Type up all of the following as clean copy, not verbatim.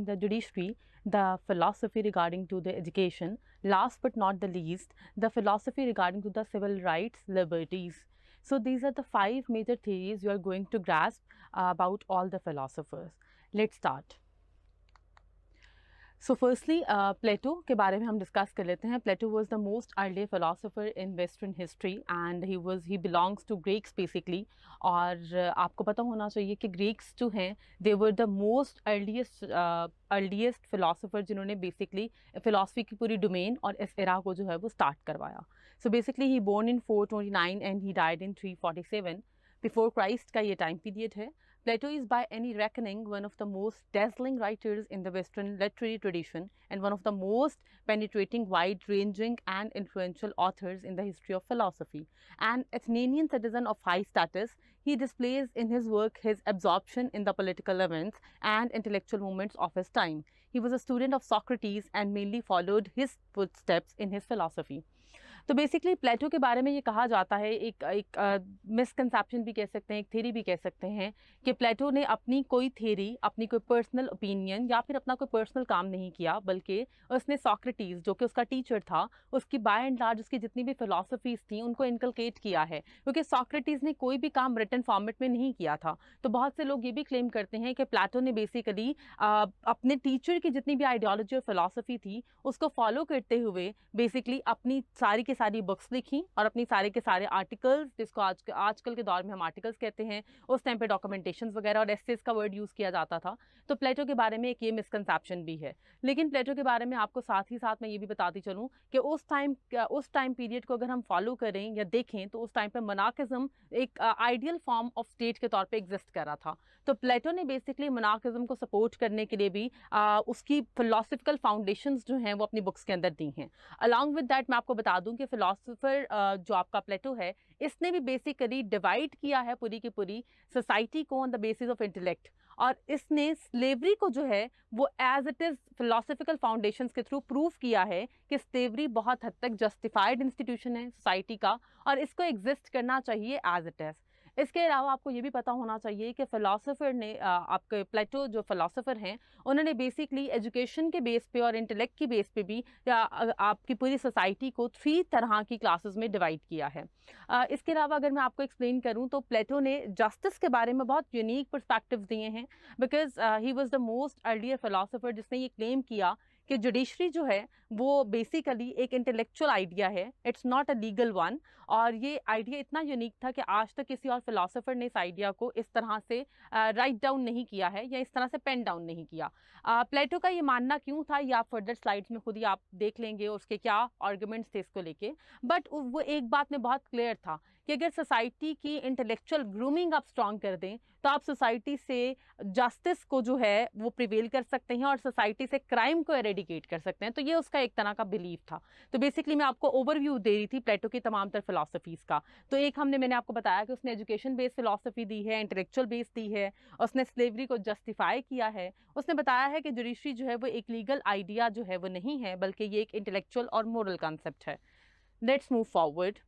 the judiciary, the philosophy regarding to the education, last but not the least, the philosophy regarding to the civil rights, liberties. So these are the 5 major theories you are going to grasp about all the philosophers. Let's start. So firstly Plato के बारे में हम discuss कर लेते हैं. Plato was the most early philosopher in western history and he belongs to Greeks basically. और आपको पता होना चाहिए कि ग्रीक्स जो हैं they were the most earliest philosopher जिन्होंने बेसिकली फिलोसफी की पूरी डोमेन और इस एरा को जो है वो स्टार्ट करवाया. So basically he born in 429 and he died in 347 before Christ का ये टाइम पीरियड है. Plato is by any reckoning one of the most dazzling writers in the Western literary tradition and one of the most penetrating, wide-ranging and influential authors in the history of philosophy. An Athenian citizen of high status, he displays in his work his absorption in the political events and intellectual movements of his time. He was a student of Socrates and mainly followed his footsteps in his philosophy. तो basically प्लेटो के बारे में ये कहा जाता है, एक misconception भी कह सकते हैं, एक थ्योरी भी कह सकते हैं कि प्लेटो ने अपनी कोई थ्योरी, अपनी कोई पर्सनल ओपिनियन या फिर अपना कोई पर्सनल काम नहीं किया, बल्कि उसने सॉक्रेटिस जो कि उसका टीचर था, उसकी बाय एंड लार्ज उसकी जितनी भी फिलॉसफीज थी उनको इनकलकेट किया है, क्योंकि सॉक्रेटिस ने कोई भी काम रिटन फॉर्मेट में नहीं किया था. तो बहुत से लोग ये भी क्लेम करते हैं कि प्लेटो ने बेसिकली अपने टीचर की जितनी भी आइडियोलॉजी और फिलॉसफी थी उसको फॉलो करते हुए बेसिकली अपनी सारी की सारी बुक्स लिखी और अपनी सारे के सारे आर्टिकल्स, जिसको आजकल के दौर में हम आर्टिकल्स कहते हैं, उस टाइम पे डॉक्यूमेंटेशंस वगैरह और एसेस का वर्ड यूज़ किया जाता था. तो प्लेटो के बारे में एक ये मिसकंसेप्शन भी है. लेकिन प्लेटो के बारे में आपको साथ ही साथ मैं ये भी बताती चलूँ कि उस टाइम पीरियड को अगर हम फॉलो करें या देखें तो उस टाइम पर मोनार्किज्म एक आइडियल फॉर्म ऑफ स्टेट के तौर पर एग्जिस्ट कर रहा था. तो प्लेटो ने बेसिकली मोनार्किज्म को सपोर्ट करने के लिए भी उसकी फिलोसफिकल फाउंडेशंस जो हैं वो अपनी बुक्स के अंदर दी हैं. अलॉन्ग विद दैट मैं आपको बता दूं कि फिलोसोफर जो आपका प्लेटो है इसने भी बेसिकली डिवाइड किया है पूरी की पूरी सोसाइटी को on the basis of intellect, और इसने स्लेवरी को जो है वो as it is philosophical foundations के थ्रू प्रूव किया है कि स्लेवरी बहुत हद तक जस्टिफाइड इंस्टीट्यूशन है सोसाइटी का और इसको एग्जिस्ट करना चाहिए एज इट इज़. इसके अलावा आपको ये भी पता होना चाहिए कि फ़िलासफ़र ने आपके प्लेटो जो फ़िलासफ़र हैं उन्होंने बेसिकली एजुकेशन के बेस पे और इंटेलेक्ट की बेस पे भी आपकी पूरी सोसाइटी को 3 तरह की क्लासेस में डिवाइड किया है. इसके अलावा अगर मैं आपको एक्सप्लेन करूं तो प्लेटो ने जस्टिस के बारे में बहुत यूनिक पर्सपेक्टिव्स दिए हैं, because he was the most earlier philosopher जिसने ये क्लेम किया कि जुडिशरी जो है वो बेसिकली एक इंटेलेक्चुअल आइडिया है, it's not a legal one. और ये आइडिया इतना यूनिक था कि आज तक किसी और फिलोसोफर ने इस आइडिया को इस तरह से राइट डाउन नहीं किया है या इस तरह से पेन डाउन नहीं किया. प्लेटो का ये मानना क्यों था ये आप फर्दर स्लाइड्स में खुद ही आप देख लेंगे उसके क्या आर्गुमेंट्स थे इसको लेके. बट वो एक बात में बहुत क्लियर था कि अगर सोसाइटी की इंटेलेक्चुअल ग्रूमिंग आप स्ट्रॉन्ग कर दें तो आप सोसाइटी से जस्टिस को जो है वो प्रिवेल कर सकते हैं और सोसाइटी से क्राइम को एरेडिकेट कर सकते हैं. तो ये उसका एक तरह का बिलीफ था. तो बेसिकली मैं आपको ओवरव्यू दे रही थी प्लेटो की तमाम तर फिलॉसफीज़ का. तो एक मैंने आपको बताया कि उसने एजुकेशन बेस्ड फिलॉसफी दी है, इंटेलेक्चुअल बेस्ड दी है, उसने स्लेवरी को जस्टिफाई किया है, उसने बताया है कि जुडिशरी जो है वो एक लीगल आइडिया जो है वो नहीं है बल्कि ये एक इंटेलेक्चुअल और मोरल कॉन्सेप्ट है. Let's move forward.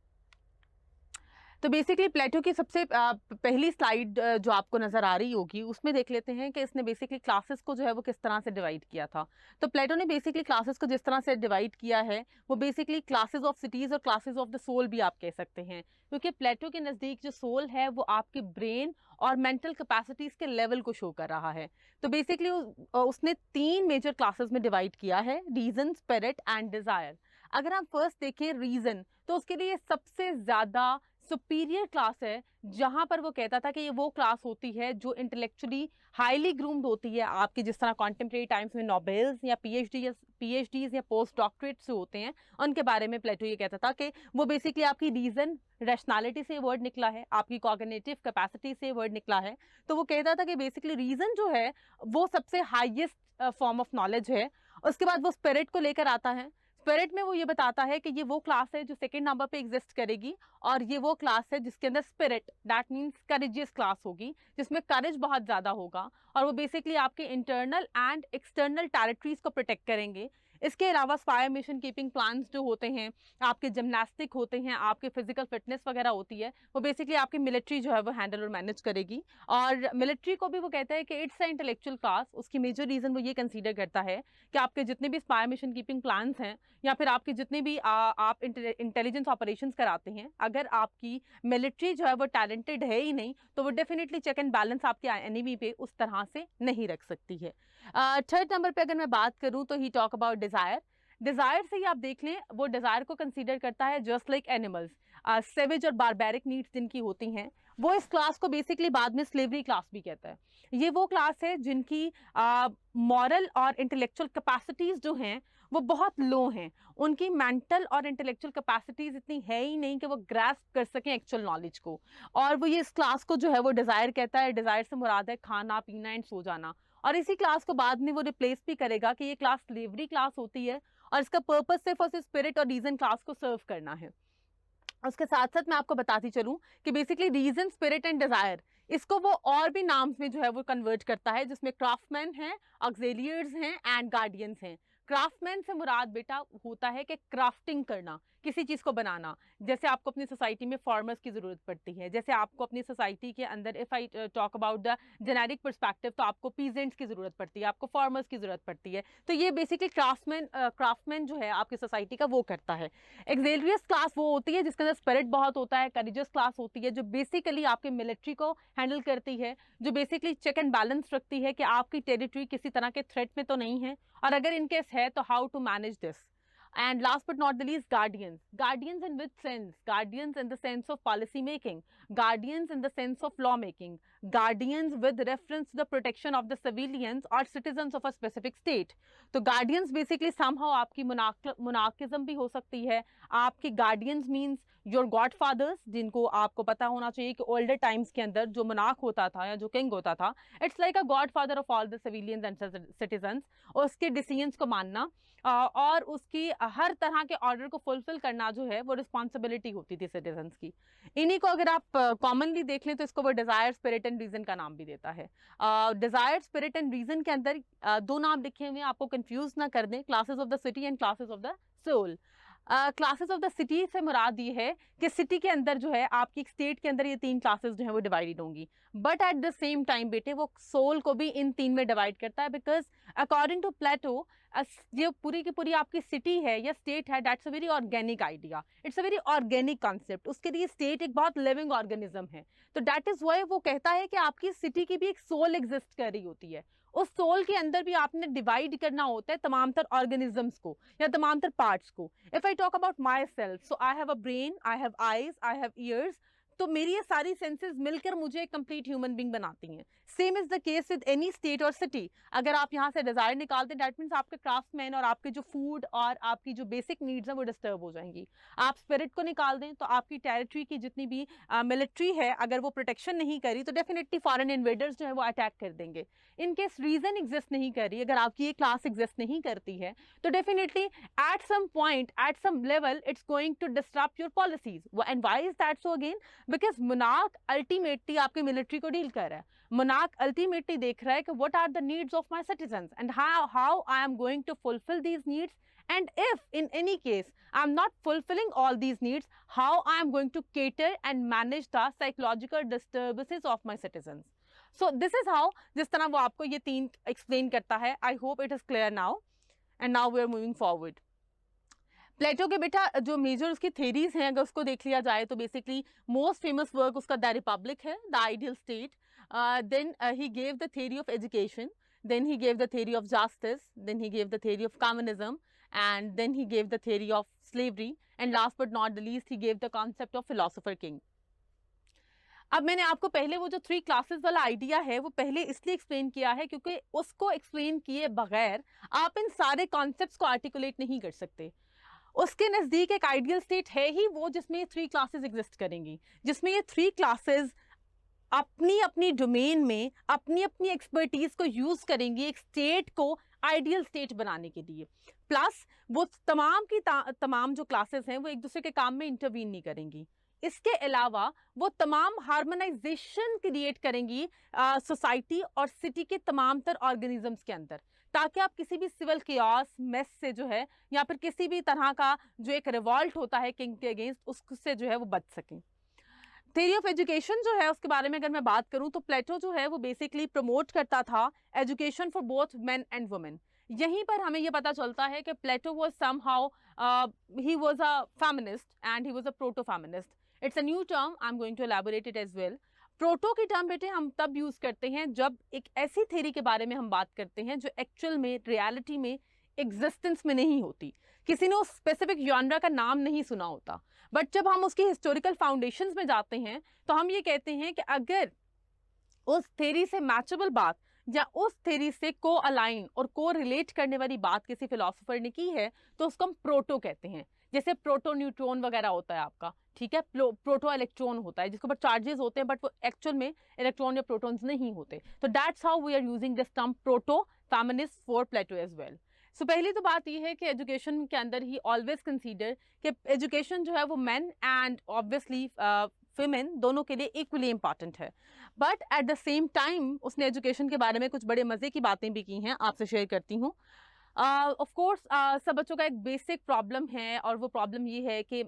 तो बेसिकली प्लेटो की सबसे पहली स्लाइड जो आपको नज़र आ रही होगी उसमें देख लेते हैं कि इसने बेसिकली क्लासेस को जो है वो किस तरह से डिवाइड किया था. तो प्लेटो ने बेसिकली क्लासेस को जिस तरह से डिवाइड किया है वो बेसिकली क्लासेस ऑफ सिटीज़ और क्लासेस ऑफ द सोल भी आप कह सकते हैं, क्योंकि प्लेटो के नज़दीक जो सोल है वो आपकी ब्रेन और मेंटल कैपेसिटीज़ के लेवल को शो कर रहा है. तो बेसिकली उसने 3 मेजर क्लासेस में डिवाइड किया है, रीज़न, स्पिरिट एंड डिज़ायर. अगर हम फर्स्ट देखें रीज़न तो उसके लिए सबसे ज़्यादा सुपीरियर क्लास है, जहां पर वो कहता था कि ये वो क्लास होती है जो इंटेलेक्चुअली हाईली ग्रूम्ड होती है, आपकी जिस तरह कॉन्टेम्प्रेरी टाइम्स में नोबेल्स या पीएचडीज या पोस्ट डॉक्टरेट से होते हैं उनके बारे में प्लेटो ये कहता था कि वो बेसिकली आपकी रीज़न, रैशनैलिटी से वर्ड निकला है, आपकी कॉग्निटिव कैपेसिटी से वर्ड निकला है. तो वो कहता था कि बेसिकली रीज़न जो है वो सबसे हाईएस्ट फॉर्म ऑफ नॉलेज है. उसके बाद वो स्पिरिट को लेकर आता है. स्पिरिट में वो ये बताता है कि ये वो क्लास है जो सेकंड नंबर पे एग्जिस्ट करेगी और ये वो क्लास है जिसके अंदर spirit, that means courageous class होगी, जिसमें करेज बहुत ज़्यादा होगा और वो बेसिकली आपके इंटरनल एंड एक्सटर्नल टेरिटरीज को प्रोटेक्ट करेंगे. इसके अलावा स्पाई मिशन कीपिंग प्लान्स जो होते हैं, आपके जिमनास्टिक होते हैं, आपके फिजिकल फिटनेस वगैरह होती है, वो बेसिकली आपकी मिलिट्री जो है वो हैंडल और मैनेज करेगी। और मिलिट्री को भी वो कहता है कि इट्स इंटेलेक्चुअल क्लास। उसकी मेजर रीजन वो ये कंसीडर करता है कि आपके जितने भी स्पाई मिशन कीपिंग प्लान्स हैं या फिर आपके जितने भी आप इंटेलिजेंस ऑपरेशंस कराते हैं, अगर आपकी मिलिट्री जो है वो टैलेंटेड है ही नहीं, तो वो डेफिनेटली चेक एंड बैलेंस आपके एनिमी पे उस तरह से नहीं रख सकती है। थर्ड नंबर पे अगर मैं बात करूं तो he talk about desire. Desire से ही आप देख लें, वो डिजायर को कंसीडर करता है जस्ट लाइक एनिमल्स, सेवेज और बारबैरिक नीड्स जिनकी होती हैं। वो इस क्लास को बेसिकली बाद में स्लेवरी क्लास भी कहता है। ये वो क्लास है जिनकी मॉरल और इंटेलेक्चुअल कैपेसिटीज जो हैं वो बहुत लो हैं। उनकी मेंटल और इंटेलेक्चुअल कैपेसिटीज इतनी है ही नहीं कि वो ग्रास्प कर सकें एक्चुअल नॉलेज को। और वो ये इस क्लास को जो है वो डिजायर कहता है। डिजायर से मुराद है खाना पीना एंड सो जाना। और इसी क्लास को बाद में वो रिप्लेस भी करेगा कि ये क्लास स्लेवरी क्लास होती है और इसका पर्पस सिर्फ और सिर्फ स्पिरिट और रीजन क्लास को सर्व करना है। उसके साथ साथ मैं आपको बताती चलूं कि basically reason, spirit and desire, इसको वो और भी नाम्स में जो है वो कन्वर्ट करता है, जिसमें क्राफ्टमैन हैं, ऑक्सिलियर्स हैं एंड गार्डियंस हैं। क्राफ्टमैन से मुराद बेटा होता है कि क्राफ्टिंग करना, किसी चीज़ को बनाना। जैसे आपको अपनी सोसाइटी में फार्मर्स की ज़रूरत पड़ती है, जैसे आपको अपनी सोसाइटी के अंदर if I talk about the generic perspective, तो आपको पीजेंट्स की ज़रूरत पड़ती है, आपको फार्मर्स की ज़रूरत पड़ती है। तो ये बेसिकली क्राफ्टमैन जो है आपकी सोसाइटी का वो करता है। एक्सेलियस क्लास वो होती है जिसके अंदर स्पिरिट बहुत होता है। करेजियस क्लास होती है जो बेसिकली आपके मिलिट्री को हैंडल करती है, जो बेसिकली चेक एंड बैलेंस रखती है कि आपकी टेरिटरी किसी तरह के थ्रेट में तो नहीं है, और अगर इनकेस है तो how to manage this. And last but not the least, guardians. Guardians in which sense? Guardians in the sense of policy making, guardians in the sense of law making, guardians with reference to the protection of the civilians or citizens of a specific state. तो guardians basically somehow आपकी monarchism भी हो सकती है। आपकी guardians means your godfathers, जिनको आपको पता होना चाहिए कि older times के अंदर जो monarch होता था या जो king होता था, it's like a godfather of all the civilians and citizens। और उसके decisions को मानना और उसकी हर तरह के ऑर्डर को फुलफिल करना जो है वो रिस्पॉन्सिबिलिटी होती थी सिटीजन्स की। इन्हीं को अगर आप कॉमनली देख लें तो इसको वो डिजायर, स्पिरिट एंड रीजन का नाम भी देता है। डिजायर, स्पिरिट एंड रीजन के अंदर दो नाम लिखे हुए हैं, आपको कंफ्यूज ना कर दें, classes of the city and classes of the soul. Classes of the city से मुराद ये है कि सिटी के अंदर जो है आपकी स्टेट के अंदर ये तीन क्लासेस जो है वो डिवाइडेड होंगी, but at the same time बेटे वो सोल को भी इन तीन में डिवाइड करता है। बिकॉज अकॉर्डिंग टू प्लेटो ये पूरी की पूरी आपकी सिटी है या स्टेट है, that's a very organic idea, it's a very organic concept. उसके लिए स्टेट एक बहुत लिविंग ऑर्गेनिज्म है। तो दैट इज वाई वो कहता है कि आपकी सिटी की भी एक सोल एग्जिस्ट कर रही होती है। उस सोल के अंदर भी आपने डिवाइड करना होता है तमाम तर ऑर्गेनिजम्स को या तमाम तर पार्ट्स को। If I talk about my self, so I have a brain, I have eyes, I have years. तो मेरी ये सारी सेंसेस मिलकर मुझे एक कंप्लीट ह्यूमन बींग बनाती हैं। Same is the case with any state और सिटी। अगर आप यहाँ से डिजायर निकाल दें, दैट मीन्स आपके क्राफ्टमैन और आपके जो फूड और आपकी जो बेसिक नीड्स हैं वो डिस्टर्ब हो जाएंगी। आप स्पिरिट को निकाल दें तो आपकी टेरिटरी की जितनी भी मिलिट्री है, अगर वो प्रोटेक्शन नहीं करी तो डेफिनेटली फॉरेन इन्वेडर्स जो है वो अटैक कर देंगे। इनकेस रीजन एग्जिस्ट नहीं कर रही, अगर आपकी ये क्लास एग्जिस्ट नहीं करती है, तो definitely at some point, at some level, it's going to disturb your policies. And why is that so? Again because monarch ultimately आपकी मिलिट्री को डील कर रहा है। मोनार्क अल्टीमेटली देख रहा है कि what are the needs of my citizens and how I am going to fulfil these needs, and if in any case I'm not fulfilling all these needs, how I am going to cater and manage the psychological disturbances of my citizens. So this is how, जिस तरह वो आपको ये तीन explain करता है। I hope it is clear now, and now we are moving forward. प्लेटो के बेटा जो मेजर उसकी थेरीज हैं अगर उसको देख लिया जाए तो बेसिकली मोस्ट फेमस वर्क उसका द रिपब्लिक है, the ideal state. Then he gave the theory of education, then he gave the theory of justice, then he gave the theory of communism, and then he gave the theory of slavery, and last but not the least he gave the concept of philosopher king. अब मैंने आपको पहले वो जो 3 classes वाला idea है वो पहले इसलिए एक्सप्लेन किया है क्योंकि उसको एक्सप्लेन किए बगैर आप इन सारे कॉन्सेप्ट्स को आर्टिकुलेट नहीं कर सकते। उसके नज़दीक एक आइडियल स्टेट है ही वो जिसमें ये 3 क्लासेस एग्जिस्ट करेंगी, जिसमें ये 3 क्लासेस अपनी अपनी डोमेन में अपनी अपनी एक्सपर्टीज को यूज करेंगी एक स्टेट को आइडियल स्टेट बनाने के लिए। प्लस वो तमाम की तमाम जो क्लासेस हैं वो एक दूसरे के काम में इंटरवीन नहीं करेंगी। इसके अलावा वो तमाम हार्मोनाइजेशन क्रिएट करेंगी सोसाइटी और सिटी के तमाम तर ऑर्गेनिजम्स के अंदर, ताकि आप किसी भी सिविल केओस मेस से जो है या फिर किसी भी तरह का जो एक रिवॉल्ट होता है किंग के अगेंस्ट, उससे जो है वो बच सकें। थ्योरी ऑफ एजुकेशन जो है उसके बारे में अगर मैं बात करूं तो प्लेटो जो है वो बेसिकली प्रमोट करता था education for both men and women. यहीं पर हमें ये पता चलता है कि Plato was somehow he was a feminist and he was a proto feminist. It's a new term, I am going to elaborate it as well. Proto की term बेटे हम तब यूज करते हैं जब एक ऐसी थ्योरी के बारे में हम बात करते हैं जो एक्चुअल में रियलिटी में एग्जिस्टेंस में नहीं होती, किसी ने उस स्पेसिफिक जॉनरा का नाम नहीं सुना होता, बट जब हम उसकी हिस्टोरिकल फाउंडेशंस में जाते हैं तो हम ये कहते हैं कि अगर उस थ्योरी से मैचेबल बात या उस थ्योरी से को अलाइन और को रिलेट करने वाली बात किसी फिलोसोफर ने की है तो उसको हम प्रोटो कहते हैं। जैसे प्रोटो न्यूट्रॉन वगैरह होता है आपका, ठीक है, प्रोटो इलेक्ट्रॉन होता है जिसके ऊपर चार्जेस होते हैं बट वो एक्चुअल में इलेक्ट्रॉन या प्रोटॉन्स नहीं होते। तो that's how we are using this term proto feminist for Plato as well. So पहली तो बात यह है कि एजुकेशन के अंदर ही ऑलवेज कंसीडर कि एजुकेशन जो है वो मेन एंड ऑब्वियसली विमेन दोनों के लिए इक्वली इंपॉर्टेंट है। But at the same time उसने एजुकेशन के बारे में कुछ बड़े मज़े की बातें भी की हैं, आपसे शेयर करती हूँ। ऑफ कोर्स सब बच्चों का एक बेसिक प्रॉब्लम है और वो प्रॉब्लम ये है कि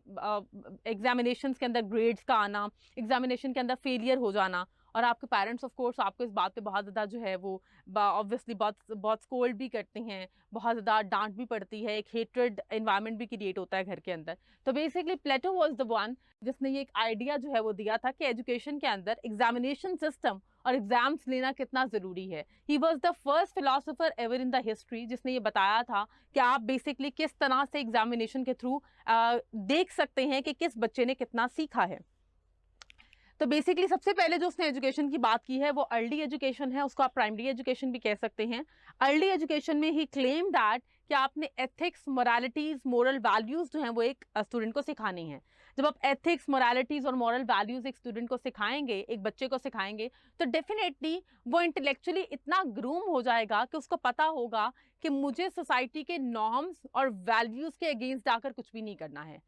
एग्जामिनेशंस के अंदर ग्रेड्स का आना, एग्जामिनेशन के अंदर फेलियर हो जाना, और आपके पेरेंट्स ऑफ कोर्स आपको इस बात पे बहुत ज़्यादा जो है वो ऑब्वियसली बहुत स्कोल्ड भी करते हैं, बहुत ज़्यादा डांट भी पड़ती है, एक हेट्रेड एनवायरनमेंट भी क्रिएट होता है घर के अंदर। तो basically Plato was the one जिसने ये एक आइडिया जो है वो दिया था कि एजुकेशन के अंदर एग्जामिनेशन सिस्टम और एग्जाम्स लेना कितना ज़रूरी है। He was the first philosopher ever in the history जिसने ये बताया था कि आप बेसिकली किस तरह से एग्जामिनेशन के थ्रू देख सकते हैं कि किस बच्चे ने कितना सीखा है। तो बेसिकली सबसे पहले जो उसने एजुकेशन की बात की है वो अर्ली एजुकेशन है, उसको आप प्राइमरी एजुकेशन भी कह सकते हैं। अर्ली एजुकेशन में ही क्लेम दैट कि आपने एथिक्स, मोरालिटीज, मोरल वैल्यूज जो हैं वो एक स्टूडेंट को सिखानी है। जब आप एथिक्स, मोरालिटीज और मॉरल वैल्यूज एक स्टूडेंट को सिखाएंगे, एक बच्चे को सिखाएंगे, तो डेफिनेटली वो इंटेलेक्चुअली इतना ग्रूम हो जाएगा कि उसको पता होगा कि मुझे सोसाइटी के नॉर्म्स और वैल्यूज के अगेंस्ट जाकर कुछ भी नहीं करना है।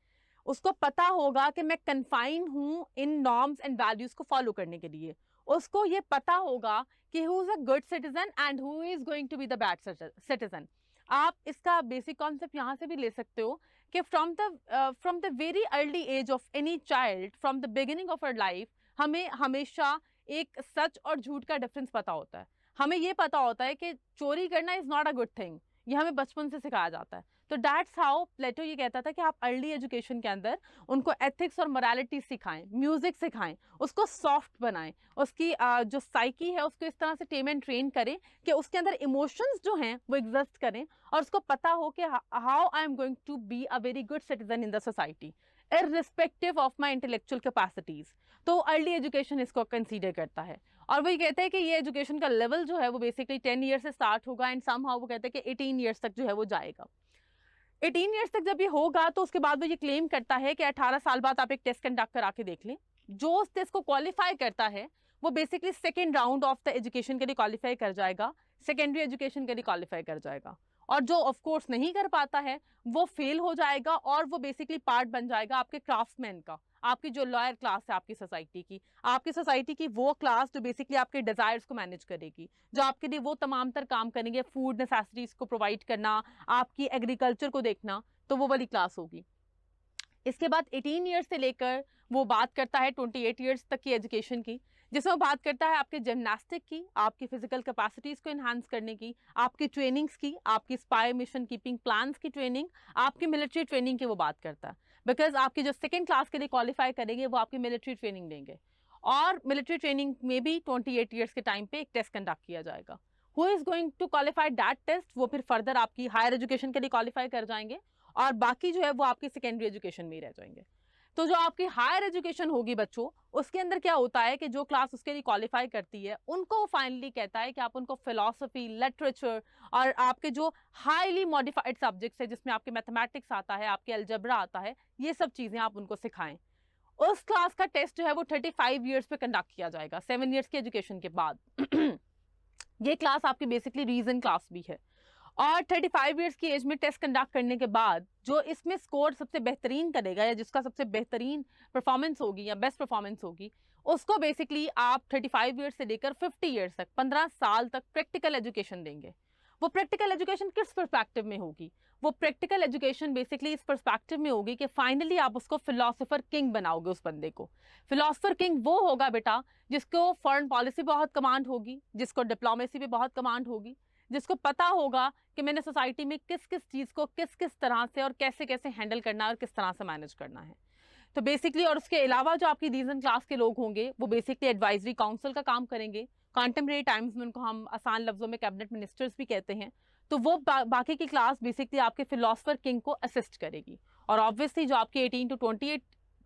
उसको पता होगा कि मैं कन्फाइन हूँ इन नॉर्म्स एंड वैल्यूज को फॉलो करने के लिए। उसको ये पता होगा कि who is a good citizen and who is going to be the bad citizen. आप इसका बेसिक कॉन्सेप्ट यहाँ से भी ले सकते हो कि from the very early age of any child, from the beginning of our life, हमें हमेशा एक सच और झूठ का डिफरेंस पता होता है। हमें ये पता होता है कि चोरी करना is not a good thing, ये हमें बचपन से सिखाया जाता है। तो दैट्स हाउ प्लेटो ये कहता था कि आप अर्ली एजुकेशन के अंदर उनको एथिक्स और मोरालिटी सिखाएं, म्यूजिक सिखाएं, उसको सॉफ्ट बनाएं, उसकी जो साइकी है उसको इस तरह से टेम एंड ट्रेन करें कि उसके अंदर इमोशंस जो हैं वो एग्जिस्ट करें और उसको पता हो कि how I am going to be a very good citizen in the society irrespective of my intellectual capacities. तो अर्ली एजुकेशन इसको कंसीडर करता है। और वो ये कहते हैं कि ये एजुकेशन का लेवल जो है वो बेसिकली 10 ईयर से स्टार्ट होगा एंड समहाउ वो कहते हैं कि 18 ईयर्स तक जो है वो जाएगा। 18 ईयर्स तक जब ये होगा तो उसके बाद वो ये क्लेम करता है कि 18 साल बाद आप एक टेस्ट कंडक्ट करा के देख लें। जो उस टेस्ट को क्वालिफाई करता है वो basically second round of the education के लिए क्वालिफाई कर जाएगा, सेकेंडरी एजुकेशन के लिए क्वालिफाई कर जाएगा। और जो ऑफ कोर्स नहीं कर पाता है वो फेल हो जाएगा और वो बेसिकली पार्ट बन जाएगा आपके क्राफ्ट्समैन का, आपकी जो लॉयर क्लास है आपकी सोसाइटी की वो क्लास जो बेसिकली आपके डिजायर्स को मैनेज करेगी, जो आपके लिए वो तमाम तर काम करेंगे, फूड नेसेसिटीज को प्रोवाइड करना, आपकी एग्रीकल्चर को देखना, तो वो वाली क्लास होगी। इसके बाद 18 ईयर्स से लेकर वो बात करता है 28 ईयर्स तक की एजुकेशन की, जिसमें वो बात करता है आपके जिमनास्टिक की, आपकी फिजिकल कैपेसिटीज़ को इन्हांस करने की, आपकी ट्रेनिंग्स की, आपकी स्पाई मिशन कीपिंग प्लान्स की ट्रेनिंग, आपकी मिलिट्री ट्रेनिंग की वो बात करता है। बिकॉज आपकी जो सेकेंड क्लास के लिए क्वालिफाई करेंगे वो आपकी मिलिट्री ट्रेनिंग लेंगे और मिलिट्री ट्रेनिंग में भी 28 ईयर्स के टाइम पे एक टेस्ट कंडक्ट किया जाएगा। Who is going to qualify that test वो फिर फर्दर आपकी हायर एजुकेशन के लिए क्वालिफाई कर जाएंगे और बाकी जो है वो आपकी सेकेंडरी एजुकेशन में ही रह जाएंगे। तो जो आपकी हायर एजुकेशन होगी बच्चों, उसके अंदर क्या होता है कि जो क्लास उसके लिए क्वालिफाई करती है उनको फाइनली कहता है कि आप उनको फिलॉसफी, लिटरेचर और आपके जो हाईली मॉडिफाइड सब्जेक्ट्स है जिसमें आपके मैथमेटिक्स आता है, आपके अलजबरा आता है, ये सब चीज़ें आप उनको सिखाएं। उस क्लास का टेस्ट जो है वो 35 ईयर्स पे कंडक्ट किया जाएगा 7 ईयर्स की एजुकेशन के बाद। ये क्लास आपकी बेसिकली रीजन क्लास भी है और 35 ईयर्स की एज में टेस्ट कंडक्ट करने के बाद जो इसमें स्कोर सबसे बेहतरीन करेगा या जिसका सबसे बेहतरीन परफॉर्मेंस होगी या बेस्ट परफॉर्मेंस होगी, उसको बेसिकली आप 35 ईयर्स से लेकर 50 ईयर्स तक 15 साल तक प्रैक्टिकल एजुकेशन देंगे। वो प्रैक्टिकल एजुकेशन किस पर्सपेक्टिव में होगी? वो प्रैक्टिकल एजुकेशन बेसिकली इस पर्सपेक्टिव में होगी कि फाइनली आप उसको फिलोसोफर किंग बनाओगे। उस बंदे को फिलोसोफर किंग वो होगा बेटा जिसको फॉरेन पॉलिसी बहुत कमांड होगी, जिसको डिप्लोमेसी पे बहुत कमांड होगी, जिसको पता होगा कि मैंने सोसाइटी में किस किस चीज़ को किस किस तरह से और कैसे कैसे हैंडल करना है और किस तरह से मैनेज करना है। तो बेसिकली, और उसके अलावा जो आपकी रीजन क्लास के लोग होंगे वो बेसिकली एडवाइजरी काउंसिल का काम करेंगे। कॉन्टेम्परेरी टाइम्स में उनको हम आसान लफ्जों में कैबिनेट मिनिस्टर्स भी कहते हैं। तो वो बाकी की क्लास बेसिकली आपके फिलोसफर किंग को असिस्ट करेगी। और ऑब्वियसली जो आपके 18 टू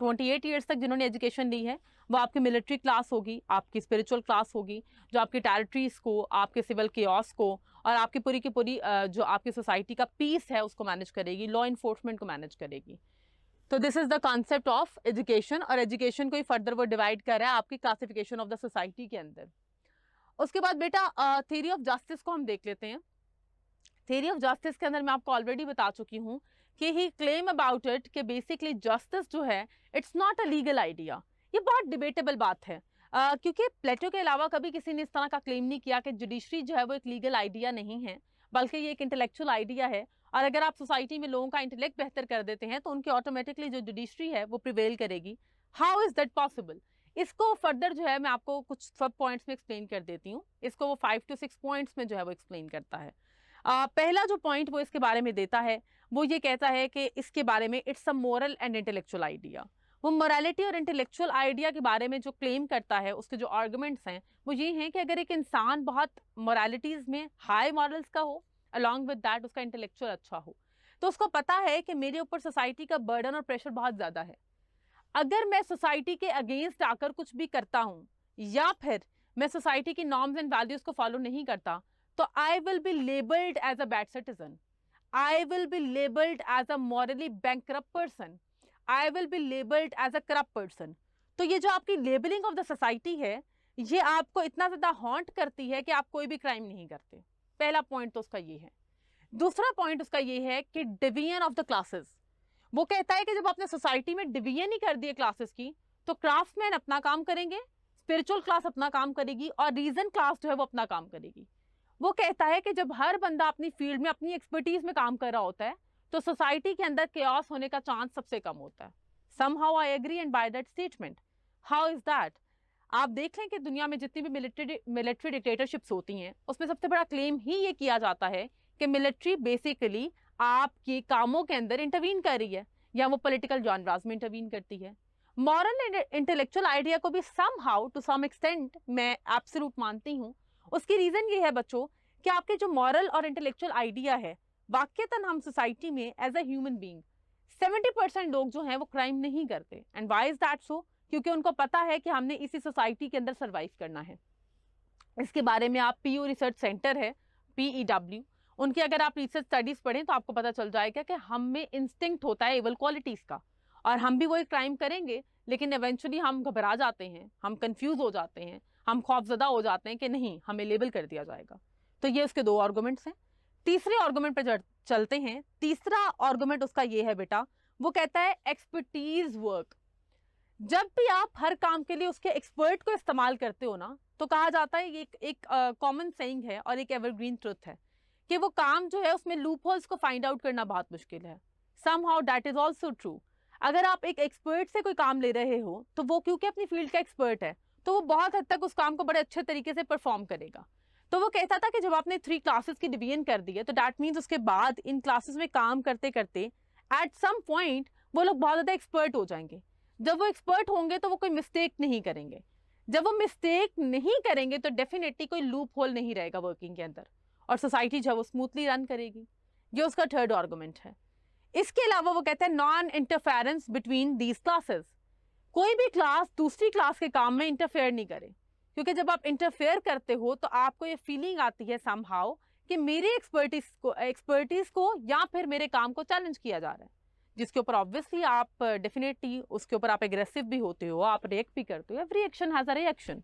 28 ईयर्स तक जिन्होंने एजुकेशन ली है वो आपकी मिलिट्री क्लास होगी, आपकी स्पिरिचुअल क्लास होगी, जो आपकी टेरिटरीज को, आपके सिविल केओस को और आपकी पूरी की पूरी जो आपकी सोसाइटी का पीस है उसको मैनेज करेगी, लॉ इन्फोर्समेंट को मैनेज करेगी। तो this is the concept of education. और एजुकेशन को ही फर्दर वो डिवाइड कर रहा है आपकी क्लासिफिकेशन ऑफ द सोसाइटी के अंदर। उसके बाद बेटा थ्योरी ऑफ जस्टिस को हम देख लेते हैं। थ्योरी ऑफ जस्टिस के अंदर मैं आपको ऑलरेडी बता चुकी हूँ कि ही क्लेम अबाउट इट कि बेसिकली जस्टिस जो है it's not a legal idea. ये बहुत डिबेटेबल बात है क्योंकि प्लेटो के अलावा कभी किसी ने इस तरह का क्लेम नहीं किया कि जुडिशरी जो है वो एक लीगल आइडिया नहीं है, बल्कि ये एक इंटेलेक्चुअल आइडिया है। और अगर आप सोसाइटी में लोगों का इंटेलेक्ट बेहतर कर देते हैं तो उनकी ऑटोमेटिकली जो जुडिशरी है वो प्रिवेल करेगी। How is that possible? इसको फर्दर जो है मैं आपको कुछ सब पॉइंट्स में एक्सप्लेन कर देती हूँ। इसको वो 5 to 6 पॉइंट्स में जो है वो एक्सप्लेन करता है। पहला जो पॉइंट वो इसके बारे में देता है वो ये कहता है कि इसके बारे में it's a moral and intellectual idea. वो मोरालिटी और इंटेलेक्चुअल आइडिया के बारे में जो क्लेम करता है, उसके जो आर्गुमेंट्स हैं वो ये हैं कि अगर एक इंसान बहुत मोरालिटीज़ में हाई मॉरल्स का हो, अलॉन्ग विद दैट उसका इंटेलेक्चुअल अच्छा हो, तो उसको पता है कि मेरे ऊपर सोसाइटी का बर्डन और प्रेशर बहुत ज़्यादा है। अगर मैं सोसाइटी के अगेंस्ट आकर कुछ भी करता हूँ या फिर मैं सोसाइटी की नॉर्म्स एंड वैल्यूज़ को फॉलो नहीं करता तो I will be labelled as a bad citizen, I will be labelled as a morally bankrupt person, I will be labelled as a corrupt person. तो ये जो आपकी लेबलिंग ऑफ द सोसाइटी है ये आपको इतना ज़्यादा हॉन्ट करती है कि आप कोई भी क्राइम नहीं करते। पहला पॉइंट तो उसका ये है। दूसरा पॉइंट उसका ये है कि डिवीजन ऑफ द क्लासेस। वो कहता है कि जब आपने सोसाइटी में डिवीजन ही कर दिए क्लासेस की तो क्राफ्ट्समैन अपना काम करेंगे, स्पिरिचुअल क्लास अपना काम करेगी और रीजन क्लास जो है वो अपना काम करेगी। वो कहता है कि जब हर बंदा अपनी फील्ड में अपनी एक्सपर्टीज में काम कर रहा होता है तो सोसाइटी के अंदर केओस होने का चांस सबसे कम होता है। Somehow I agree and by that statement. How is that? आप देख लें कि दुनिया में जितनी भी मिलिट्री डिक्टेटरशिप्स होती हैं उसमें सबसे बड़ा क्लेम ही ये किया जाता है कि मिलिट्री बेसिकली आपके कामों के अंदर इंटरवीन कर रही है या वो पॉलिटिकल जॉनराज में इंटरवीन करती है। मॉरल एंड इंटेलेक्चुअल आइडिया को भी समहाउ टू सम एक्सटेंट मैं एब्सोल्यूट मानती हूँ। उसकी रीजन ये है बच्चों कि आपके जो मॉरल और इंटेलेक्चुअल आइडिया है, वाकईतन हम सोसाइटी में एज अ ह्यूमन बीइंग 70% लोग जो हैं वो क्राइम नहीं करते। एंड व्हाई इज दैट सो? क्योंकि उनको पता है कि हमने इसी सोसाइटी के अंदर सर्वाइव करना है। इसके बारे में आप पीयू रिसर्च सेंटर है, PEW, उनकी अगर आप रिसर्च स्टडीज पढ़ें तो आपको पता चल जाएगा कि हम में इंस्टिंक्ट होता है एविल क्वालिटीज का और हम भी वही क्राइम करेंगे, लेकिन इवेंचुअली हम घबरा जाते हैं, हम कंफ्यूज हो जाते हैं, हम खौफजदा हो जाते हैं कि नहीं हमें लेबल कर दिया जाएगा। तो ये उसके दो आर्गुमेंट्स हैं। तीसरे आर्गुमेंट पर चलते हैं। तीसरा आर्गुमेंट उसका ये है बेटा, वो कहता है एक्सपर्टीज वर्क। जब भी आप हर काम के लिए उसके एक्सपर्ट को इस्तेमाल करते हो ना तो कहा जाता है, ये एक कॉमन सेइंग है और एक एवरग्रीन ट्रुथ है कि वो काम जो है उसमें लूप होल्स को फाइंड आउट करना बहुत मुश्किल है। Somehow that is also true. अगर आप एक एक्सपर्ट से कोई काम ले रहे हो तो वो क्योंकि अपनी फील्ड का एक्सपर्ट है तो वो बहुत हद तक उस काम को बड़े अच्छे तरीके से परफॉर्म करेगा। तो वो कहता था कि जब आपने 3 क्लासेस की डिवीजन कर दी है तो दैट मीन्स उसके बाद इन क्लासेस में काम करते करते एट सम पॉइंट वो लोग बहुत ज़्यादा एक्सपर्ट हो जाएंगे। जब वो एक्सपर्ट होंगे तो वो कोई मिस्टेक नहीं करेंगे। जब वो मिस्टेक नहीं करेंगे तो डेफिनेटली कोई लूप होल नहीं रहेगा वर्किंग के अंदर और सोसाइटी जो है वो स्मूथली रन करेगी। ये उसका थर्ड आर्गुमेंट है। इसके अलावा वो कहते हैं non interference between these classes. कोई भी क्लास दूसरी क्लास के काम में इंटरफेयर नहीं करे, क्योंकि जब आप इंटरफेयर करते हो तो आपको ये फीलिंग आती है समहाउ कि मेरी एक्सपर्टीज को या फिर मेरे काम को चैलेंज किया जा रहा है, जिसके ऊपर ऑब्वियसली आप डेफिनेटली उसके ऊपर आप एग्रेसिव भी होते हो, आप रिएक्ट भी करते हो। Every action has a reaction.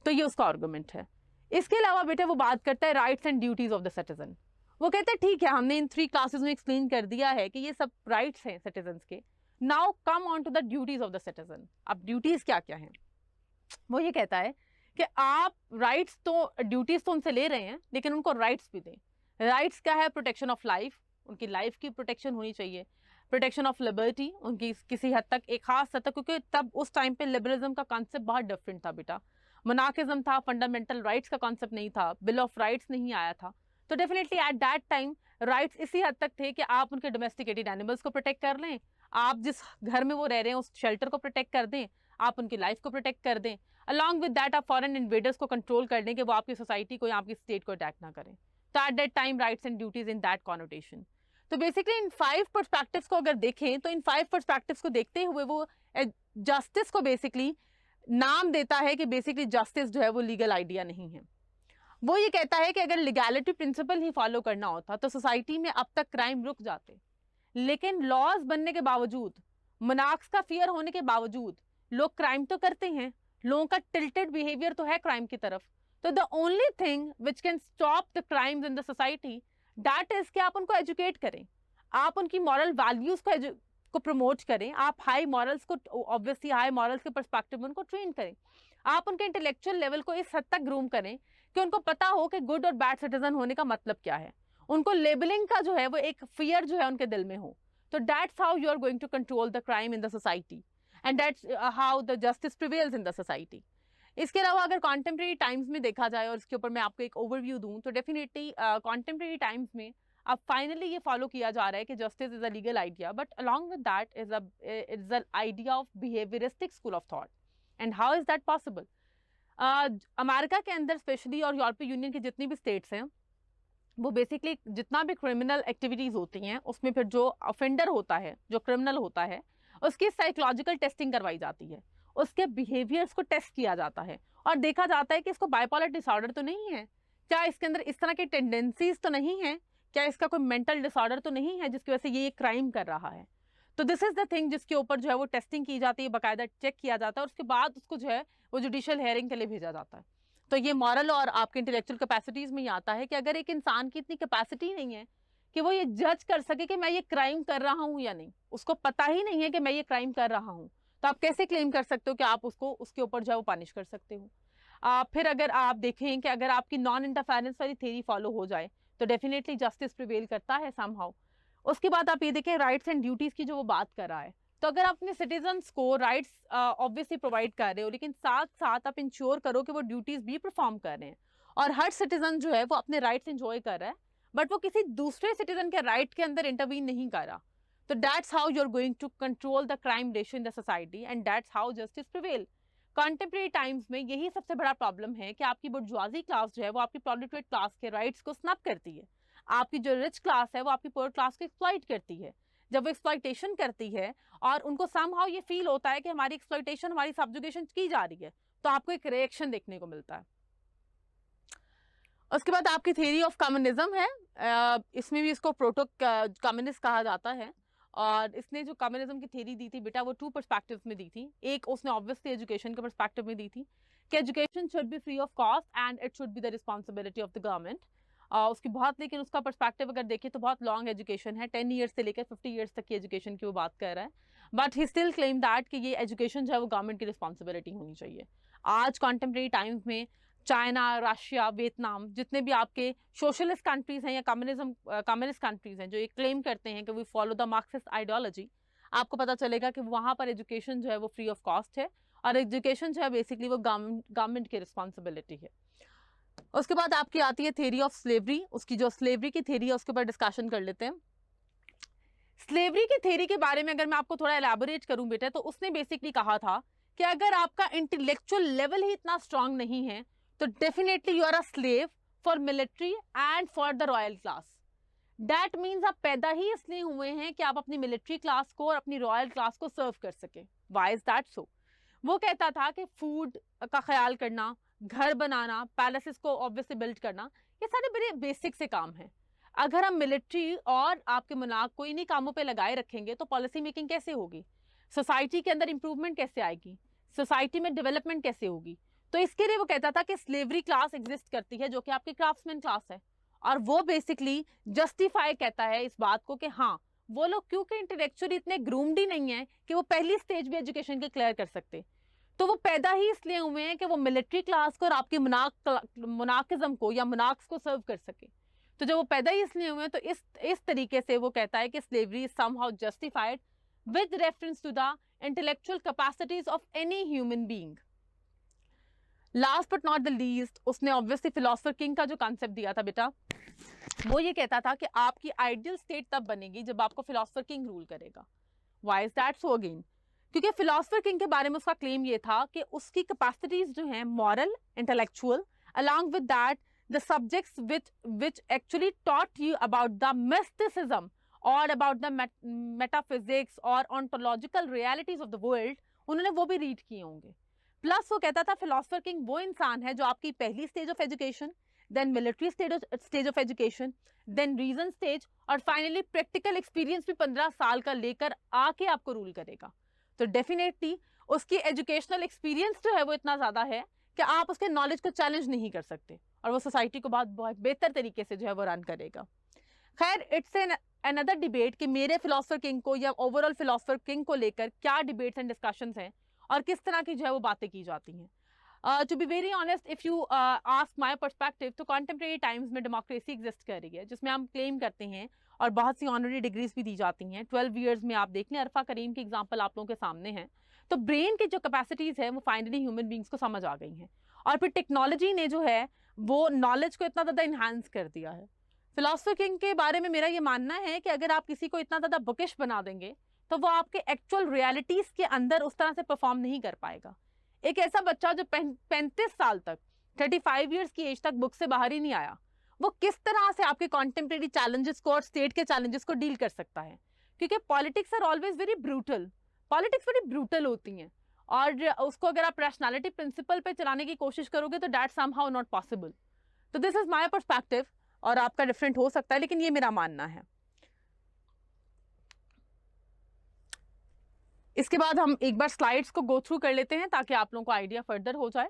तो ये उसका आर्गुमेंट है। इसके अलावा बेटे वो बात करता है rights and duties of the citizen. वो कहते हैं ठीक है हमने इन 3 क्लासेस में एक्सप्लेन कर दिया है कि ये सब राइट्स हैं सिटीजन्स के। Now come on to the duties of the citizen. अब ड्यूटीज क्या क्या हैं? वो ये कहता है कि आप राइट्स तो ड्यूटीज तो उनसे ले रहे हैं लेकिन उनको राइट्स भी दें। राइट्स क्या है? प्रोटेक्शन ऑफ लाइफ, उनकी लाइफ की प्रोटेक्शन होनी चाहिए, प्रोटेक्शन ऑफ लिबर्टी, उनकी किसी हद तक, एक खास हद तक, क्योंकि तब उस टाइम पे लिबरलिज्म का कॉन्सेप्ट बहुत डिफरेंट था बेटा, मोनार्किज्म था, फंडामेंटल राइट्स का कॉन्सेप्ट नहीं था, बिल ऑफ राइट्स नहीं आया था। तो definitely at that time rights इसी हद तक थे कि आप उनके डोमेस्टिकेटेड एनिमल्स को प्रोटेक्ट कर लें, आप जिस घर में वो रह रहे हैं उस शेल्टर को प्रोटेक्ट कर दें, आप उनकी लाइफ को प्रोटेक्ट कर दें, अलॉन्ग विद दैट आप फॉरेन इन्वेडर्स को कंट्रोल कर दें कि वो आपकी सोसाइटी को या आपकी स्टेट को अटैक ना करें। तो at that time rights and duties in that connotation. तो बेसिकली इन 5 पर्सपेक्टिव्स को अगर देखें तो इन 5 पर्सपेक्टिव्स को देखते हुए वो जस्टिस को बेसिकली नाम देता है कि बेसिकली जस्टिस जो है वो लीगल आइडिया नहीं है। वो ये कहता है कि अगर लीगैलिटी प्रिंसिपल ही फॉलो करना होता तो सोसाइटी में अब तक क्राइम रुक जाते, लेकिन लॉज बनने के बावजूद, मोनार्क्स का फियर होने के बावजूद लोग क्राइम तो करते हैं, लोगों का टिल्टेड बिहेवियर तो है क्राइम की तरफ। तो the only thing which can stop the crimes in the society that is कि आप उनको एजुकेट करें, आप उनकी मॉरल वैल्यूज को प्रमोट करें, आप हाई मॉरल्स को, ऑब्वियसली हाई मॉरल्स के पर्सपेक्टिव में उनको ट्रेन करें, आप उनके इंटेलेक्चुअल लेवल को इस हद तक ग्रूम करें कि उनको पता हो कि गुड और बैड सिटीजन होने का मतलब क्या है, उनको लेबलिंग का जो है वो एक फियर जो है उनके दिल में हो। तो that's how you are going to control the crime in the society and that's how the justice prevails in the society. इसके अलावा अगर कॉन्टेम्प्रेरी टाइम्स में देखा जाए और इसके ऊपर मैं आपको एक ओवरव्यू दूं तो डेफिनेटली कॉन्टेम्प्रेरी टाइम्स में अब फाइनली ये फॉलो किया जा रहा है कि justice is a legal idea, but along with that is a idea of behaviouristic school of thought. And how is that possible? America के अंदर स्पेशली और यूरोपीय यूनियन की जितनी भी स्टेट्स हैं वो बेसिकली जितना भी क्रिमिनल एक्टिविटीज़ होती हैं उसमें फिर जो ऑफेंडर होता है, जो क्रिमिनल होता है, उसकी साइकोलॉजिकल टेस्टिंग करवाई जाती है, उसके बिहेवियर्स को टेस्ट किया जाता है और देखा जाता है कि इसको बाइपोलर डिसऑर्डर तो नहीं है, क्या इसके अंदर इस तरह की टेंडेंसीज तो नहीं है, क्या इसका कोई मेंटल डिसऑर्डर तो नहीं है जिसकी वजह से ये क्राइम कर रहा है। तो दिस इज द थिंग जिसके ऊपर जो है वो टेस्टिंग की जाती है, बाकायदा चेक किया जाता है और उसके बाद उसको जो है वो जुडिशियल हेयरिंग के लिए भेजा जाता है। तो ये मॉरल और आपके इंटेलेक्चुअल कैपेसिटीज में ही आता है कि अगर एक इंसान की इतनी कैपेसिटी नहीं है कि वो ये जज कर सके कि मैं ये क्राइम कर रहा हूँ या नहीं, उसको पता ही नहीं है कि मैं ये क्राइम कर रहा हूँ, तो आप कैसे क्लेम कर सकते हो कि आप उसको उसके ऊपर जो है वो पनिश कर सकते हो। फिर अगर आप देखें कि अगर आपकी नॉन इंटरफेरेंस वाली थ्योरी फॉलो हो जाए तो डेफिनेटली जस्टिस प्रिवेल करता है समहाउ। उसके बाद आप ये देखें राइट्स एंड ड्यूटीज़ की जो वो बात कर रहा है, तो अगर आप अपने सिटीजन्स को राइट्स ऑब्वियसली प्रोवाइड कर रहे हो लेकिन साथ साथ आप इंश्योर करो कि वो ड्यूटीज़ भी परफॉर्म कर रहे हैं और हर सिटीजन जो है वो अपने राइट्स एंजॉय कर रहा है बट वो किसी दूसरे सिटीजन के राइट के अंदर इंटरवीन नहीं कर रहा, तो that's how you are going to control the crime ratio in the society and that's how justice prevail. Contemporary times में यही सबसे बड़ा प्रॉब्लम है कि आपकी बुर्जुआजी क्लास जो है वो आपकी प्रोलेटरिएट क्लास के राइट्स को स्नब करती है, आपकी जो रिच क्लास है वो आपकी पुअर क्लास को एक्सप्लॉइट करती है। जब वो एक्सप्लॉइटेशन करती है और उनको समहाउ ये फील होता है कि हमारी एक्सप्लॉइटेशन, हमारी सब्जुगेशन की जा रही है, तो आपको एक रिएक्शन देखने को मिलता है। उसके बाद आपकी थ्योरी ऑफ कम्युनिज्म है, इसमें भी इसको प्रोटो कम्युनिस्ट कहा जाता है और इसने जो कम्युनिज्म की थ्योरी दी थी बेटा वो 2 पर्सपेक्टिव्स में दी थी। एक उसने ऑब्वियसली एजुकेशन के पर्सपेक्टिव में दी थी कि education should be free of cost and it should be the responsibility of the government. उसकी बहुत, लेकिन उसका पर्सपेक्टिव अगर देखें तो बहुत लॉन्ग एजुकेशन है, 10 ईयर्स से लेकर 50 ईयर्स तक की एजुकेशन की वो बात कर रहा है, but he still claim that कि ये एजुकेशन जो है वो गवर्नमेंट की रिस्पॉन्सिबिलिटी होनी चाहिए। आज कॉन्टेम्प्रेरी टाइम्स में चाइना, रशिया, वियतनाम, जितने भी आपके सोशलिस्ट कंट्रीज हैं या कम्युनिस्ट कंट्रीज हैं जो ये क्लेम करते हैं कि we follow the Marxist ideology, आपको पता चलेगा कि वहाँ पर एजुकेशन जो है वो फ्री ऑफ कॉस्ट है और एजुकेशन जो है बेसिकली वो गवर्नमेंट की रिस्पॉन्सिबिलिटी है। उसके बाद आपकी आती है थ्योरी ऑफ स्लेवरी, उसकी जो स्लेवरी की थ्योरी है उसके ऊपर डिस्कशन कर लेते हैं। स्लेवरी की थ्योरी के बारे में अगर मैं आपको थोड़ा एलैबोरेट करूं बेटा, तो उसने बेसिकली कहा था कि अगर आपका इंटेलेक्चुअल लेवल ही इतना स्ट्रांग नहीं है तो definitely you are a slave for military and for the royal class. That means आप पैदा ही इसलिए हुए हैं कि आप अपनी मिलिट्री क्लास को और अपनी रॉयल क्लास को सर्व कर सके। व्हाई इज दैट सो? वो कहता था कि फूड का ख्याल करना, घर बनाना, पैलेसेस को ऑब्वियसली बिल्ड करना, ये सारे बड़े बेसिक से काम हैं। अगर हम मिलिट्री और आपके मोनार्क को इन्हीं कामों पे लगाए रखेंगे तो पॉलिसी मेकिंग कैसे होगी, सोसाइटी के अंदर इंप्रूवमेंट कैसे आएगी, सोसाइटी में डेवलपमेंट कैसे होगी। तो इसके लिए वो कहता था कि स्लेवरी क्लास एग्जिस्ट करती है जो कि आपकी क्राफ्ट्समैन क्लास है और वो बेसिकली जस्टिफाई कहता है इस बात को कि हाँ वो लोग क्योंकि इंटेलेक्चुअली इतने ग्रूम्ड ही नहीं है कि वो पहली स्टेज भी एजुकेशन के क्लियर कर सकते, तो वो पैदा ही इसलिए हुए हैं कि वो मिलिट्री क्लास को और आपकी मोनार्किज्म को या मोनार्क्स को सर्व कर सके। तो जब वो पैदा ही इसलिए हुए हैं, तो इस तरीके से वो कहता है कि slavery is somehow justified with reference to the intellectual capacities of any human being. Last but not the least, उसने ऑब्वियसली फिलोसोफर किंग का जो कॉन्सेप्ट दिया था बेटा, वो ये कहता था कि आपकी आइडियल स्टेट तब बनेगी जब आपको फिलोसोफर किंग रूल करेगा। Why is that so again? क्योंकि फिलोसोफर किंग के बारे में उसका क्लेम ये था कि उसकी कैपेसिटीज जो हैं moral, intellectual, along with that the subjects which actually taught you about the mysticism or about the metaphysics or ontological realities of the world, उन्होंने वो भी रीड किए होंगे। प्लस वो कहता था फिलोसोफर किंग वो इंसान है जो आपकी पहली stage of education, then military stage of education, then reason stage, और फाइनली प्रैक्टिकल एक्सपीरियंस भी 15 साल का लेकर आके आपको रूल करेगा। तो डेफिनेटली उसकी एजुकेशनल एक्सपीरियंस जो है वो इतना ज़्यादा है कि आप उसके नॉलेज को चैलेंज नहीं कर सकते, और वो सोसाइटी को बहुत बेहतर तरीके से जो है वो रन करेगा। खैर, इट्स एन अनदर डिबेट कि मेरे फिलोसोफर किंग को या ओवरऑल फिलोसोफर किंग को लेकर क्या डिबेट्स एंड डिस्कशंस हैं और किस तरह की जो है वो बातें की जाती हैं। To be very honest, if you ask my perspective, तो कॉन्टेम्प्रेरी टाइम्स में डेमोक्रेसी एग्जिस्ट कर रही है, जिसमें हम क्लेम करते हैं और बहुत सी ऑनररी डिग्रीज भी दी जाती हैं। 12 ईयर्स में आप देख लें, अरफा करीम की एग्जाम्पल आप लोगों के सामने है। तो ब्रेन की जो कैपेसिटीज़ है वो फाइनली ह्यूमन बींग्स को समझ आ गई हैं, और फिर टेक्नोलॉजी ने जो है वो नॉलेज को इतना ज़्यादा इन्हांस कर दिया है। फिलोसोफर किंग के बारे में मेरा ये मानना है कि अगर आप किसी को इतना ज़्यादा बुकिश बना देंगे तो वो आपके एक्चुअल रियलिटीज़ के अंदर उस तरह से परफॉर्म नहीं कर पाएगा। एक ऐसा बच्चा जो 35 साल तक, 35 ईयर्स की एज तक बुक से बाहर ही नहीं आया, वो किस तरह से आपके कॉन्टेम्प्रेरी चैलेंजेस को और स्टेट के चैलेंजेस को डील कर सकता है? क्योंकि politics are always very brutal, politics बड़ी ब्रूटल होती हैं, और उसको अगर आप रैशनैलिटी प्रिंसिपल पे चलाने की कोशिश करोगे तो दैट समहाउ नॉट पॉसिबल। तो दिस इज माय पर्सपेक्टिव, और आपका डिफरेंट हो सकता है, लेकिन ये मेरा मानना है। इसके बाद हम एक बार स्लाइड्स को गो थ्रू कर लेते हैं ताकि आप लोगों को आइडिया फर्दर हो जाए।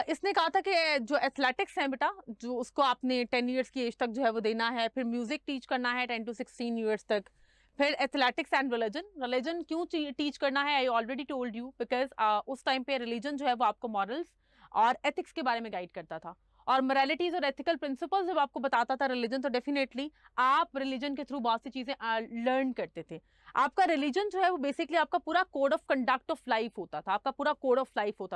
इसने कहा था कि जो एथलेटिक्स है बेटा, जो उसको आपने 10 ईयर्स की एज तक जो है वो देना है, फिर म्यूजिक टीच करना है 10 to 16 ईयर्स तक, फिर एथलेटिक्स एंड रिलीजन क्यों टीच करना है, I already told you, because उस टाइम पे रिलीजन जो है वो आपको मॉरल्स और एथिक्स के बारे में गाइड करता था, और मोरालिटीज और एथिकल प्रिंसिपल्स जब आपको बताता था रिलीजन, तो डेफिनेटली आप रिलीजन के थ्रू बहुत सी चीज़ें लर्न करते थे। आपका रिलीजन जो है वो बेसिकली आपका पूरा code of conduct of life होता था, आपका पूरा कोड ऑफ लाइफ होता